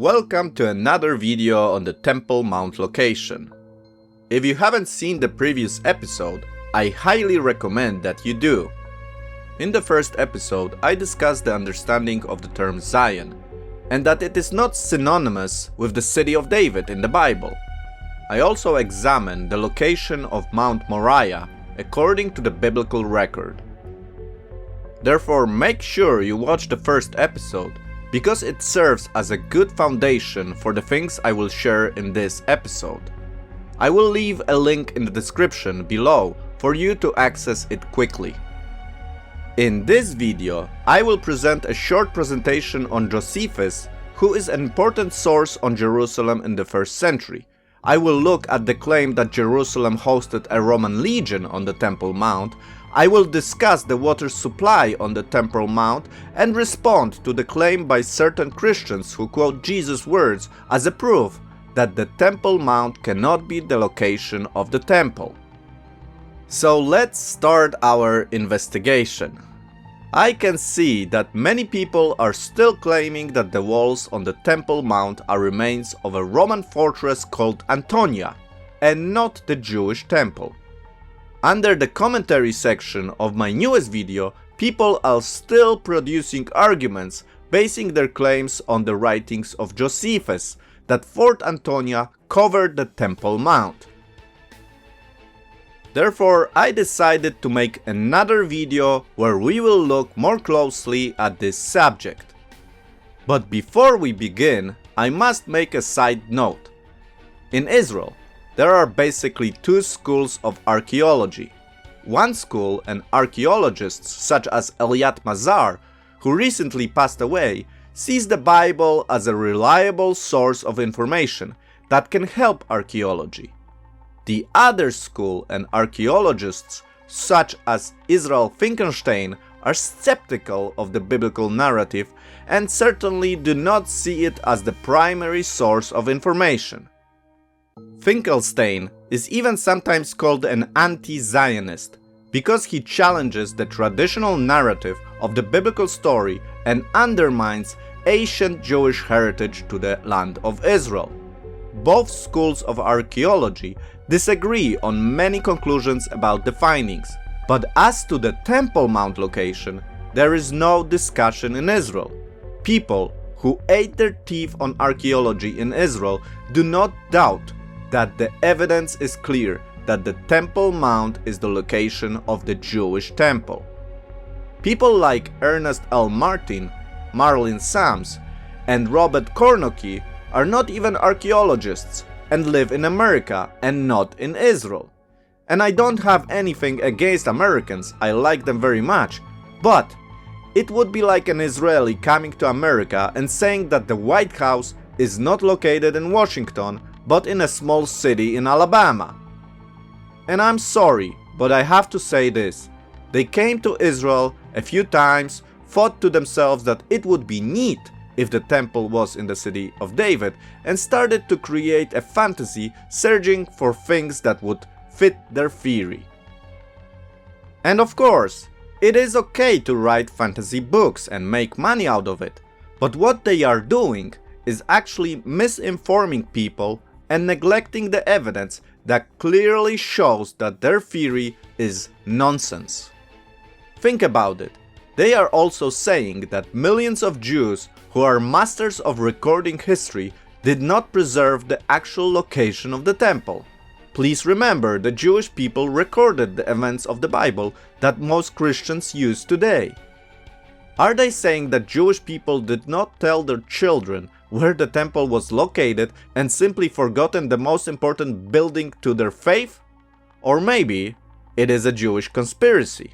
Welcome to another video on the Temple Mount location. If you haven't seen the previous episode, I highly recommend that you do. In the first episode, I discussed the understanding of the term Zion, and that it is not synonymous with the city of David in the Bible. I also examined the location of Mount Moriah according to the biblical record. Therefore, make sure you watch the first episode, because it serves as a good foundation for the things I will share in this episode. I will leave a link in the description below for you to access it quickly. In this video, I will present a short presentation on Josephus, who is an important source on Jerusalem in the 1st century. I will look at the claim that Jerusalem hosted a Roman legion on the Temple Mount. I will discuss the water supply on the Temple Mount and respond to the claim by certain Christians who quote Jesus' words as a proof that the Temple Mount cannot be the location of the temple. So let's start our investigation. I can see that many people are still claiming that the walls on the Temple Mount are remains of a Roman fortress called Antonia, and not the Jewish temple. Under the commentary section of my newest video, people are still producing arguments basing their claims on the writings of Josephus that Fort Antonia covered the Temple Mount. Therefore, I decided to make another video where we will look more closely at this subject. But before we begin, I must make a side note. In Israel, there are basically two schools of archaeology. One school, and archaeologists such as Eliat Mazar, who recently passed away, sees the Bible as a reliable source of information that can help archaeology. The other school, and archaeologists such as Israel Finkelstein, are skeptical of the biblical narrative and certainly do not see it as the primary source of information. Finkelstein is even sometimes called an anti-Zionist because he challenges the traditional narrative of the biblical story and undermines ancient Jewish heritage to the land of Israel. Both schools of archaeology disagree on many conclusions about the findings, but as to the Temple Mount location, there is no discussion in Israel. People who ate their teeth on archaeology in Israel do not doubt that the evidence is clear that the Temple Mount is the location of the Jewish temple. People like Ernest L. Martin, Marlin Sams, and Robert Kornocki are not even archaeologists and live in America and not in Israel. And I don't have anything against Americans, I like them very much, but it would be like an Israeli coming to America and saying that the White House is not located in Washington but in a small city in Alabama. And I'm sorry, but I have to say this. They came to Israel a few times, thought to themselves that it would be neat if the temple was in the city of David, and started to create a fantasy searching for things that would fit their theory. And of course, it is okay to write fantasy books and make money out of it, but what they are doing is actually misinforming people and neglecting the evidence that clearly shows that their theory is nonsense. Think about it. They are also saying that millions of Jews who are masters of recording history did not preserve the actual location of the temple. Please remember, the Jewish people recorded the events of the Bible that most Christians use today. Are they saying that Jewish people did not tell their children where the temple was located and simply forgotten the most important building to their faith? Or maybe it is a Jewish conspiracy.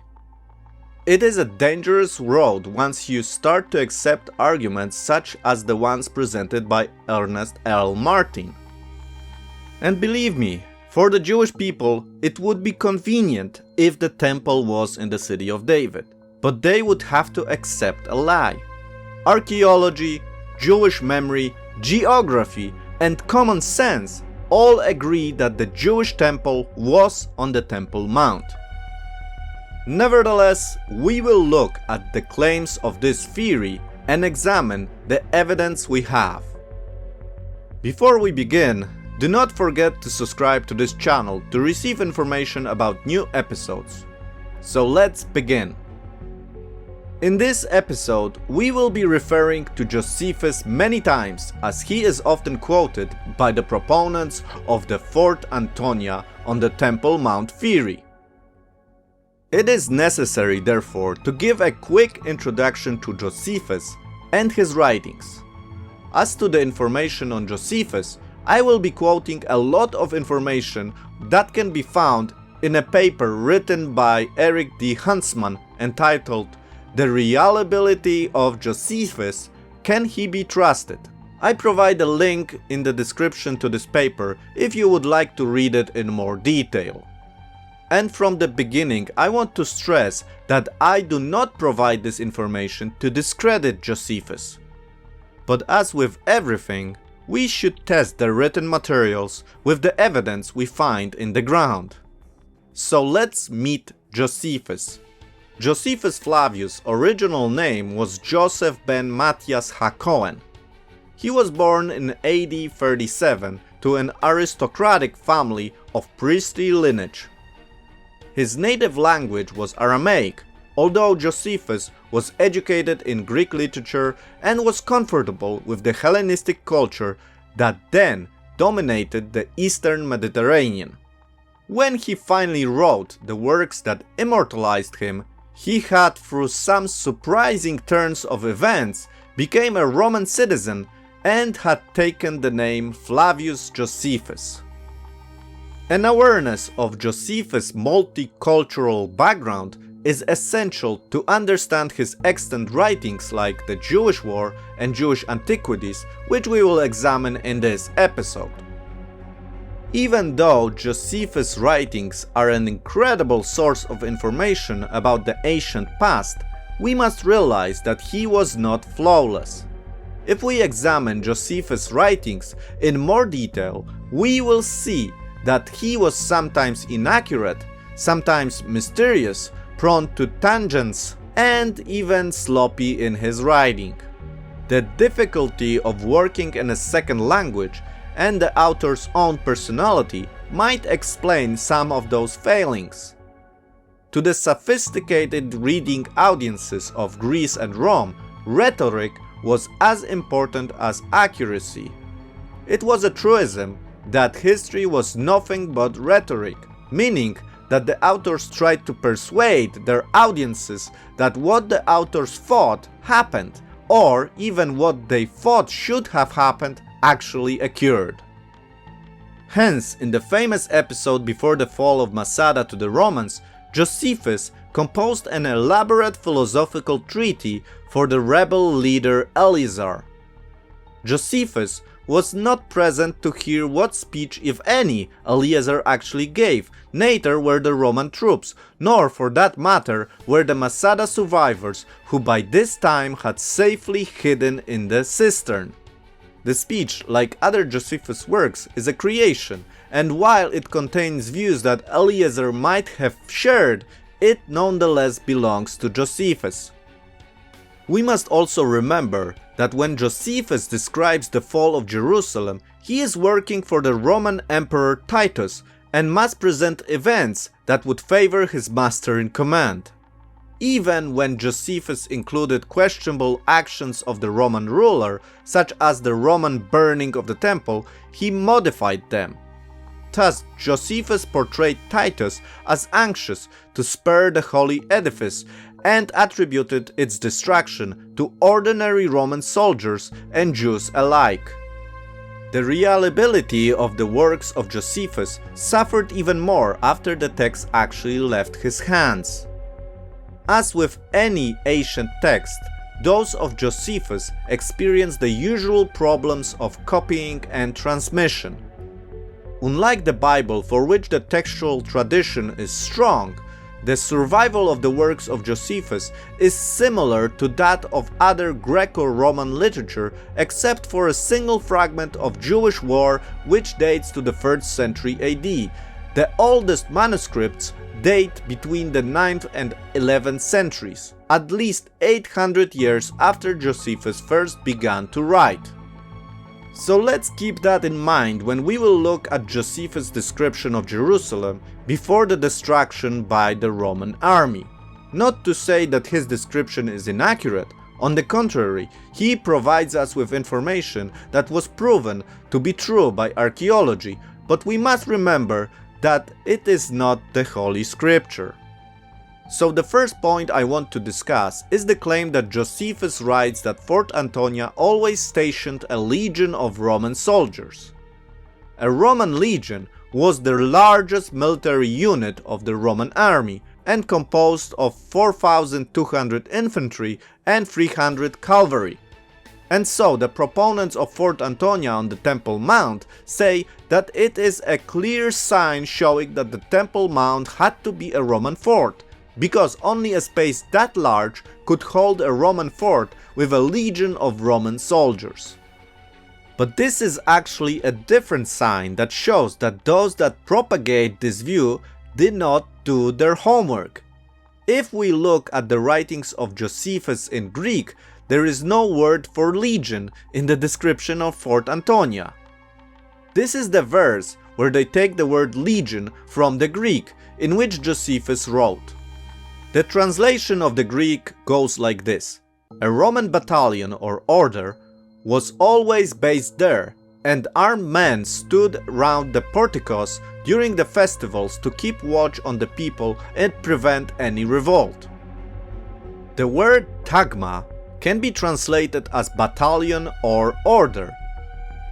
It is a dangerous road once you start to accept arguments such as the ones presented by Ernest L. Martin. And believe me, for the Jewish people, it would be convenient if the temple was in the city of David, but they would have to accept a lie. Archaeology, Jewish memory, geography, and common sense all agree that the Jewish temple was on the Temple Mount. Nevertheless, we will look at the claims of this theory and examine the evidence we have. Before we begin, do not forget to subscribe to this channel to receive information about new episodes. So let's begin. In this episode, we will be referring to Josephus many times, as he is often quoted by the proponents of the Fort Antonia on the Temple Mount theory. It is necessary, therefore, to give a quick introduction to Josephus and his writings. As to the information on Josephus, I will be quoting a lot of information that can be found in a paper written by Eric D. Huntsman entitled "The Reliability of Josephus, Can He Be Trusted?" I provide a link in the description to this paper if you would like to read it in more detail. And from the beginning, I want to stress that I do not provide this information to discredit Josephus. But as with everything, we should test the written materials with the evidence we find in the ground. So let's meet Josephus. Josephus Flavius' original name was Joseph ben Matthias Hakohen. He was born in AD 37 to an aristocratic family of priestly lineage. His native language was Aramaic, although Josephus was educated in Greek literature and was comfortable with the Hellenistic culture that then dominated the Eastern Mediterranean. When he finally wrote the works that immortalized him, he had, through some surprising turns of events, became a Roman citizen and had taken the name Flavius Josephus. An awareness of Josephus' multicultural background is essential to understand his extant writings like the Jewish War and Jewish Antiquities, which we will examine in this episode. Even though Josephus' writings are an incredible source of information about the ancient past, we must realize that he was not flawless. If we examine Josephus' writings in more detail, we will see that he was sometimes inaccurate, sometimes mysterious, prone to tangents, and even sloppy in his writing. The difficulty of working in a second language and the author's own personality might explain some of those failings. To the sophisticated reading audiences of Greece and Rome, rhetoric was as important as accuracy. It was a truism that history was nothing but rhetoric, meaning that the authors tried to persuade their audiences that what the authors thought happened, or even what they thought should have happened actually occurred. Hence, in the famous episode before the fall of Masada to the Romans, Josephus composed an elaborate philosophical treatise for the rebel leader Eleazar. Josephus was not present to hear what speech, if any, Eleazar actually gave, neither were the Roman troops, nor for that matter were the Masada survivors, who by this time had safely hidden in the cistern. The speech, like other Josephus works, is a creation, and while it contains views that Eleazar might have shared, it nonetheless belongs to Josephus. We must also remember that when Josephus describes the fall of Jerusalem, he is working for the Roman Emperor Titus and must present events that would favor his master in command. Even when Josephus included questionable actions of the Roman ruler, such as the Roman burning of the temple, he modified them. Thus, Josephus portrayed Titus as anxious to spare the holy edifice and attributed its destruction to ordinary Roman soldiers and Jews alike. The reliability of the works of Josephus suffered even more after the text actually left his hands. As with any ancient text, those of Josephus experienced the usual problems of copying and transmission. Unlike the Bible, for which the textual tradition is strong, the survival of the works of Josephus is similar to that of other Greco-Roman literature, except for a single fragment of Jewish war which dates to the 1st century AD. The oldest manuscripts date between the 9th and 11th centuries, at least 800 years after Josephus first began to write. So let's keep that in mind when we will look at Josephus' description of Jerusalem before the destruction by the Roman army. Not to say that his description is inaccurate, on the contrary, he provides us with information that was proven to be true by archaeology, but we must remember that it is not the Holy Scripture. So the first point I want to discuss is the claim that Josephus writes that Fort Antonia always stationed a legion of Roman soldiers. A Roman legion was the largest military unit of the Roman army and composed of 4,200 infantry and 300 cavalry. And so the proponents of Fort Antonia on the Temple Mount say that it is a clear sign showing that the Temple Mount had to be a Roman fort, because only a space that large could hold a Roman fort with a legion of Roman soldiers. But this is actually a different sign that shows that those that propagate this view did not do their homework. If we look at the writings of Josephus in Greek, there is no word for legion in the description of Fort Antonia. This is the verse where they take the word legion from the Greek, in which Josephus wrote. The translation of the Greek goes like this: a Roman battalion or order was always based there, and armed men stood round the porticos during the festivals to keep watch on the people and prevent any revolt. The word tagma can be translated as battalion or order.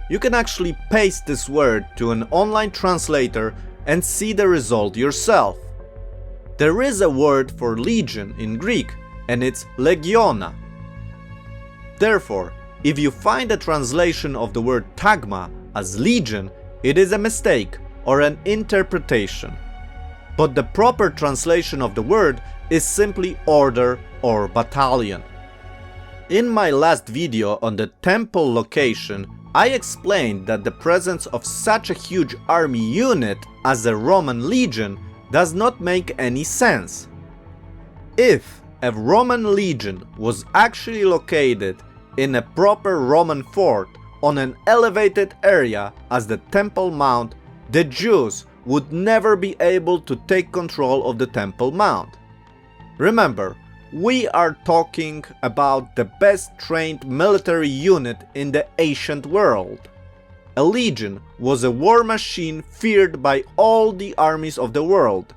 You can actually paste this word to an online translator and see the result yourself. There is a word for legion in Greek, and it's legiona. Therefore, if you find a translation of the word tagma as legion, it is a mistake or an interpretation. But the proper translation of the word is simply order or battalion. In my last video on the temple location, I explained that the presence of such a huge army unit as a Roman legion does not make any sense. If a Roman legion was actually located in a proper Roman fort on an elevated area as the Temple Mount, the Jews would never be able to take control of the Temple Mount. Remember, we are talking about the best trained military unit in the ancient world. A legion was a war machine feared by all the armies of the world.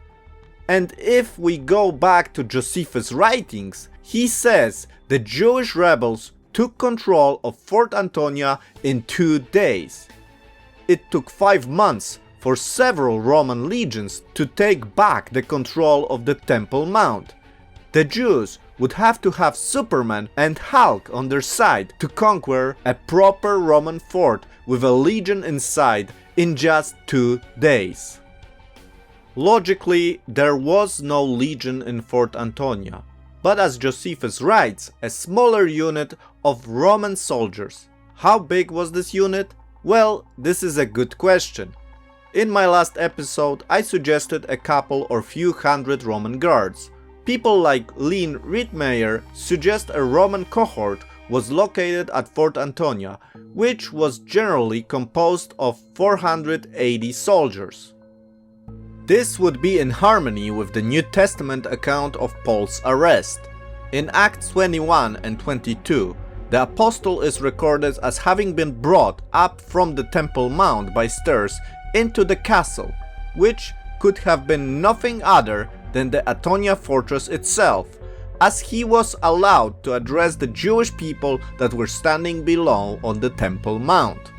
And if we go back to Josephus' writings, he says the Jewish rebels took control of Fort Antonia in 2 days. It took 5 months for several Roman legions to take back the control of the Temple Mount. The Jews would have to have Superman and Hulk on their side to conquer a proper Roman fort with a legion inside in just 2 days. Logically, there was no legion in Fort Antonia, but as Josephus writes, a smaller unit of Roman soldiers. How big was this unit? Well, this is a good question. In my last episode, I suggested a couple or few hundred Roman guards. People like Ritmeyer suggest a Roman cohort was located at Fort Antonia, which was generally composed of 480 soldiers. This would be in harmony with the New Testament account of Paul's arrest. In Acts 21 and 22, the apostle is recorded as having been brought up from the Temple Mount by stairs into the castle, which could have been nothing other than the Antonia fortress itself, as he was allowed to address the Jewish people that were standing below on the Temple Mount.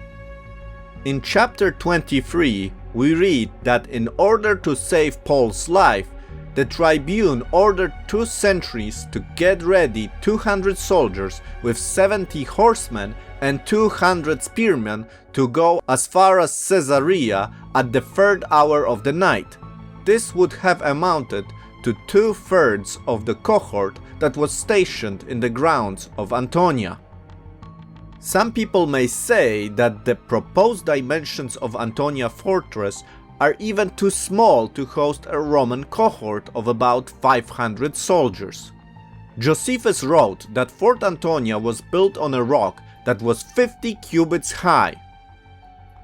In chapter 23, we read that in order to save Paul's life, the tribune ordered 2 sentries to get ready 200 soldiers with 70 horsemen and 200 spearmen to go as far as Caesarea at the 3rd hour of the night. This would have amounted to 2/3 of the cohort that was stationed in the grounds of Antonia. Some people may say that the proposed dimensions of Antonia fortress are even too small to host a Roman cohort of about 500 soldiers. Josephus wrote that Fort Antonia was built on a rock that was 50 cubits high.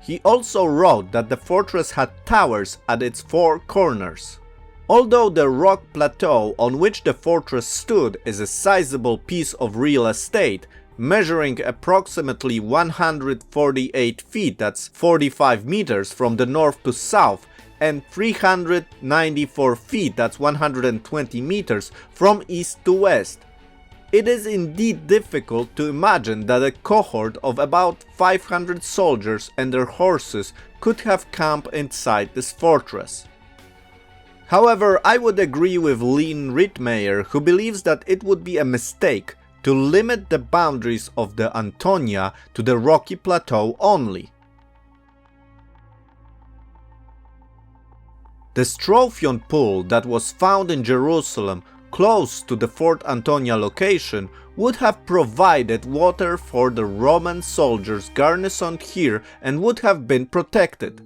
He also wrote that the fortress had towers at its four corners. Although the rock plateau on which the fortress stood is a sizable piece of real estate, measuring approximately 148 feet, that's 45 meters from the north to south, and 394 feet, that's 120 meters, from east to west, it is indeed difficult to imagine that a cohort of about 500 soldiers and their horses could have camped inside this fortress. However, I would agree with Ritmeyer, who believes that it would be a mistake to limit the boundaries of the Antonia to the rocky plateau only. The Strophion pool that was found in Jerusalem close to the Fort Antonia location would have provided water for the Roman soldiers garrisoned here and would have been protected.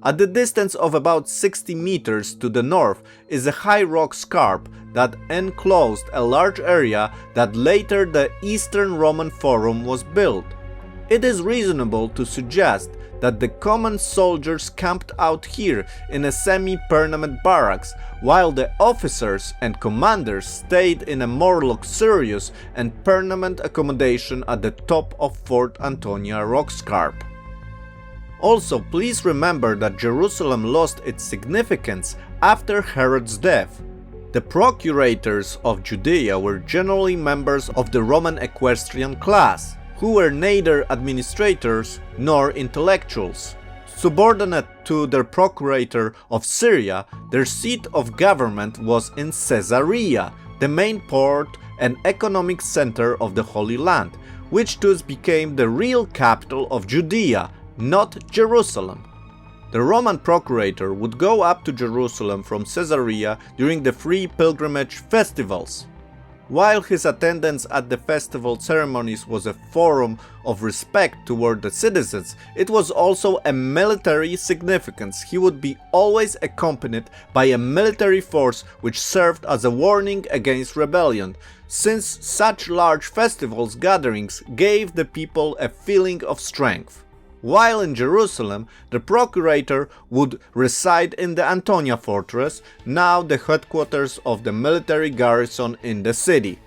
At the distance of about 60 meters to the north is a high rock scarp that enclosed a large area that later the Eastern Roman Forum was built. It is reasonable to suggest that the common soldiers camped out here in a semi-permanent barracks, while the officers and commanders stayed in a more luxurious and permanent accommodation at the top of Fort Antonia rock scarp. Also, please remember that Jerusalem lost its significance after Herod's death. The procurators of Judea were generally members of the Roman equestrian class, who were neither administrators nor intellectuals. Subordinate to the procurator of Syria, their seat of government was in Caesarea, the main port and economic center of the Holy Land, which thus became the real capital of Judea, not Jerusalem. The Roman procurator would go up to Jerusalem from Caesarea during the three pilgrimage festivals. While his attendance at the festival ceremonies was a forum of respect toward the citizens, it was also a military significance. He would be always accompanied by a military force which served as a warning against rebellion, since such large festivals gatherings gave the people a feeling of strength. While in Jerusalem, the procurator would reside in the Antonia fortress, now the headquarters of the military garrison in the city.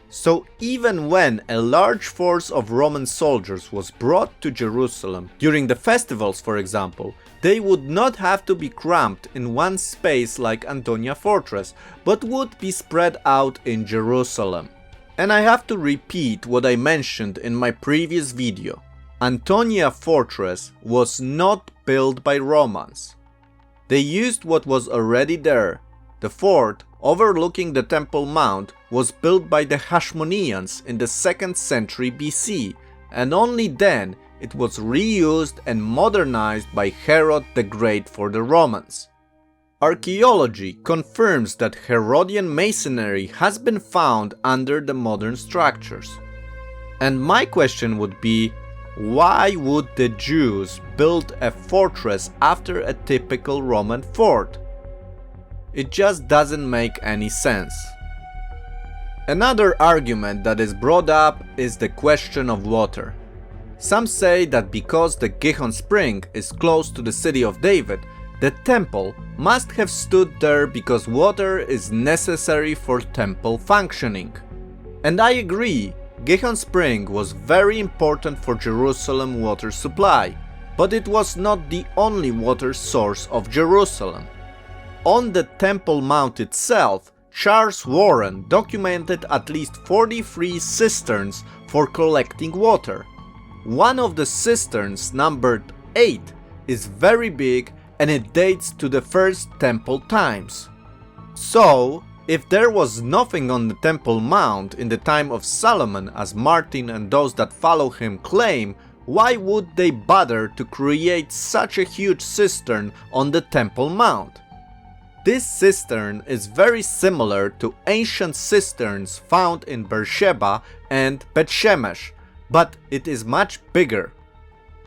So even when a large force of Roman soldiers was brought to Jerusalem, during the festivals for example, they would not have to be cramped in one space like Antonia fortress, but would be spread out in Jerusalem. And I have to repeat what I mentioned in my previous video. Antonia fortress was not built by Romans. They used what was already there. The fort, overlooking the Temple Mount, was built by the Hashmoneans in the 2nd century BC, and only then it was reused and modernized by Herod the Great for the Romans. Archaeology confirms that Herodian masonry has been found under the modern structures. And my question would be, why would the Jews build a fortress after a typical Roman fort? It just doesn't make any sense. Another argument that is brought up is the question of water. Some say that because the Gihon spring is close to the city of David, the temple must have stood there because water is necessary for temple functioning. And I agree. Gihon Spring was very important for Jerusalem water supply, but it was not the only water source of Jerusalem. On the Temple Mount itself, Charles Warren documented at least 43 cisterns for collecting water. One of the cisterns, numbered 8, is very big and it dates to the first temple times. So, if there was nothing on the Temple Mount in the time of Solomon, as Martin and those that follow him claim, why would they bother to create such a huge cistern on the Temple Mount? This cistern is very similar to ancient cisterns found in Beersheba and Bet Shemesh, but it is much bigger.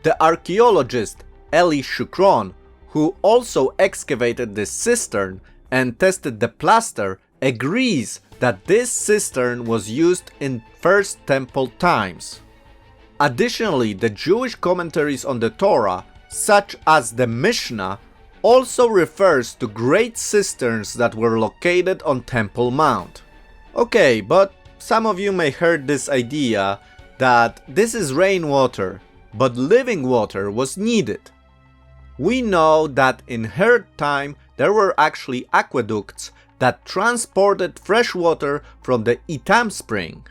The archaeologist Eli Shukron, who also excavated this cistern and tested the plaster, agrees that this cistern was used in First Temple times. Additionally, the Jewish commentaries on the Torah, such as the Mishnah, also refers to great cisterns that were located on Temple Mount. Okay, but some of you may heard this idea that this is rainwater, but living water was needed. We know that in Herod time there were actually aqueducts that transported fresh water from the Etam spring.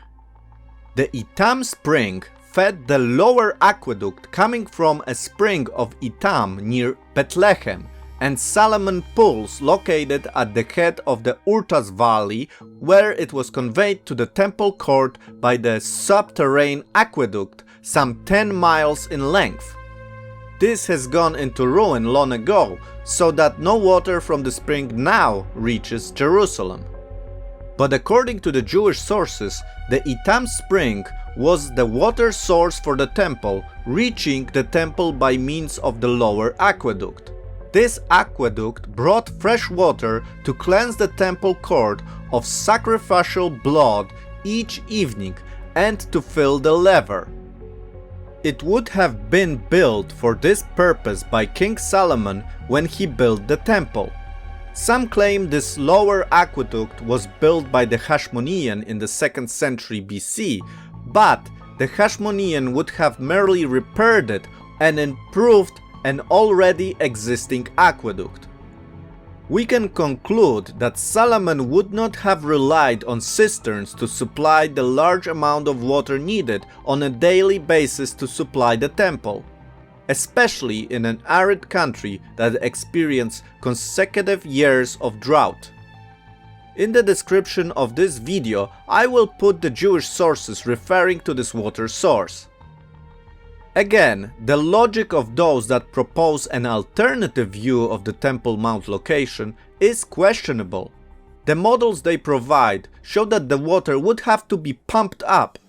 The Etam spring fed the lower aqueduct coming from a spring of Etam near Bethlehem and Solomon pools located at the head of the Urtas Valley, where it was conveyed to the temple court by the subterranean aqueduct some 10 miles in length. This has gone into ruin long ago, so that no water from the spring now reaches Jerusalem. But according to the Jewish sources, the Etam spring was the water source for the temple, reaching the temple by means of the lower aqueduct. This aqueduct brought fresh water to cleanse the temple court of sacrificial blood each evening and to fill the laver. It would have been built for this purpose by King Solomon when he built the temple. Some claim this lower aqueduct was built by the Hashmonean in the 2nd century BC, but the Hashmonean would have merely repaired it and improved an already existing aqueduct. We can conclude that Solomon would not have relied on cisterns to supply the large amount of water needed on a daily basis to supply the temple, especially in an arid country that experienced consecutive years of drought. In the description of this video, I will put the Jewish sources referring to this water source. Again, the logic of those that propose an alternative view of the Temple Mount location is questionable. The models they provide show that the water would have to be pumped up.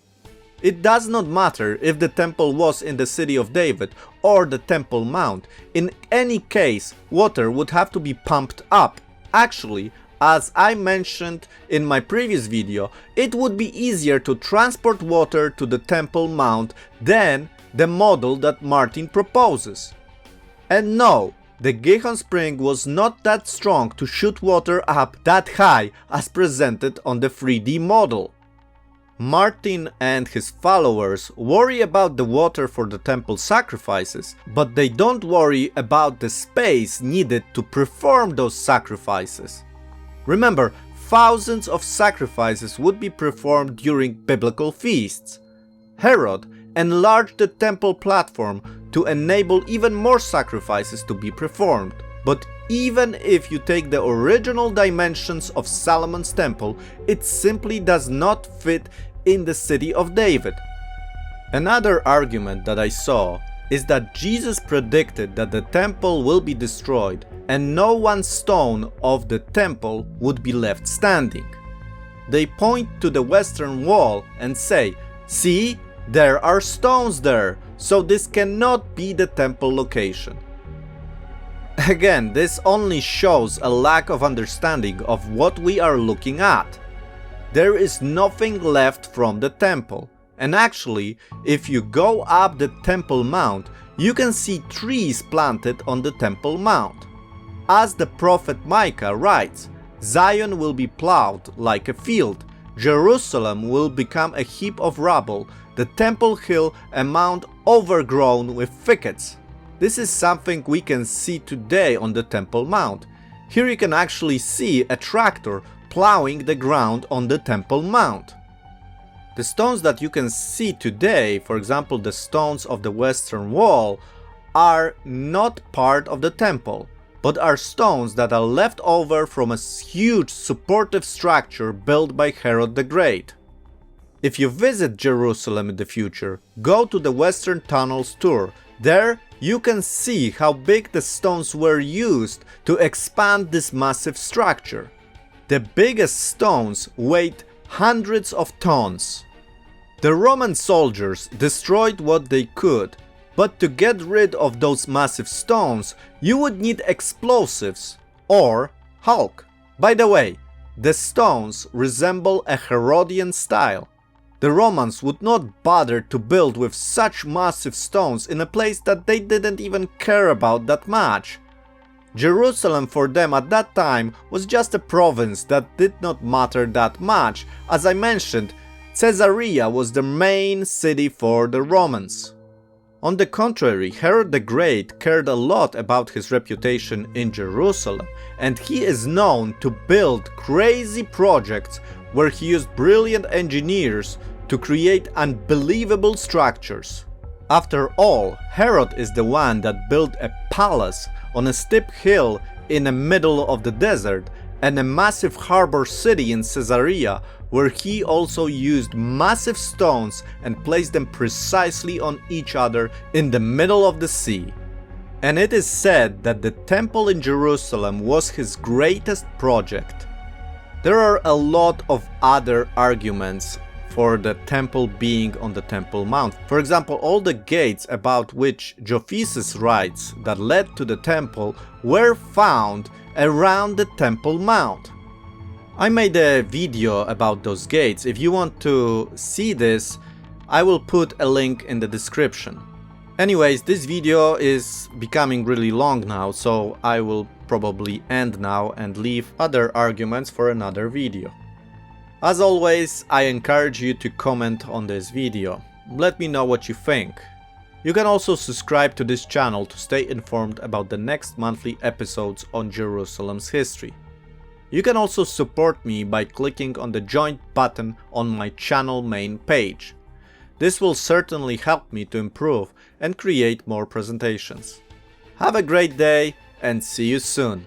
It does not matter if the temple was in the city of David or the Temple Mount. In any case, water would have to be pumped up. Actually, as I mentioned in my previous video, it would be easier to transport water to the Temple Mount than the model that Martin proposes. And no, the Gihon spring was not that strong to shoot water up that high as presented on the 3D model. Martin and his followers worry about the water for the temple sacrifices, but they don't worry about the space needed to perform those sacrifices. Remember, thousands of sacrifices would be performed during biblical feasts. Herod enlarged the temple platform to enable even more sacrifices to be performed. But even if you take the original dimensions of Solomon's temple, it simply does not fit in the city of David. Another argument that I saw is that Jesus predicted that the temple will be destroyed and no one stone of the temple would be left standing. They point to the western wall and say, "See, there are stones there, so this cannot be the temple location." Again, this only shows a lack of understanding of what we are looking at. There is nothing left from the temple, and actually, if you go up the Temple Mount, you can see trees planted on the Temple Mount. As the prophet Micah writes, Zion will be plowed like a field, Jerusalem will become a heap of rubble, the Temple Hill a mound overgrown with thickets. This is something we can see today on the Temple Mount. Here you can actually see a tractor plowing the ground on the Temple Mount. The stones that you can see today, for example the stones of the Western Wall, are not part of the temple, but are stones that are left over from a huge supportive structure built by Herod the Great. If you visit Jerusalem in the future, go to the Western Tunnels tour. There you can see how big the stones were used to expand this massive structure. The biggest stones weighed hundreds of tons. The Roman soldiers destroyed what they could, but to get rid of those massive stones, you would need explosives or hulk. By the way, the stones resemble a Herodian style. The Romans would not bother to build with such massive stones in a place that they didn't even care about that much. Jerusalem for them at that time was just a province that did not matter that much. As I mentioned, Caesarea was the main city for the Romans. On the contrary, Herod the Great cared a lot about his reputation in Jerusalem, and he is known to build crazy projects where he used brilliant engineers to create unbelievable structures. After all, Herod is the one that built a palace on a steep hill in the middle of the desert and a massive harbor city in Caesarea, where he also used massive stones and placed them precisely on each other in the middle of the sea. And it is said that the temple in Jerusalem was his greatest project. There are a lot of other arguments for the temple being on the Temple Mount. For example, all the gates about which Josephus writes that led to the temple were found around the Temple Mount. I made a video about those gates. If you want to see this, I will put a link in the description. Anyways, this video is becoming really long now, so I will probably end now and leave other arguments for another video. As always, I encourage you to comment on this video. Let me know what you think. You can also subscribe to this channel to stay informed about the next monthly episodes on Jerusalem's history. You can also support me by clicking on the join button on my channel main page. This will certainly help me to improve and create more presentations. Have a great day and see you soon!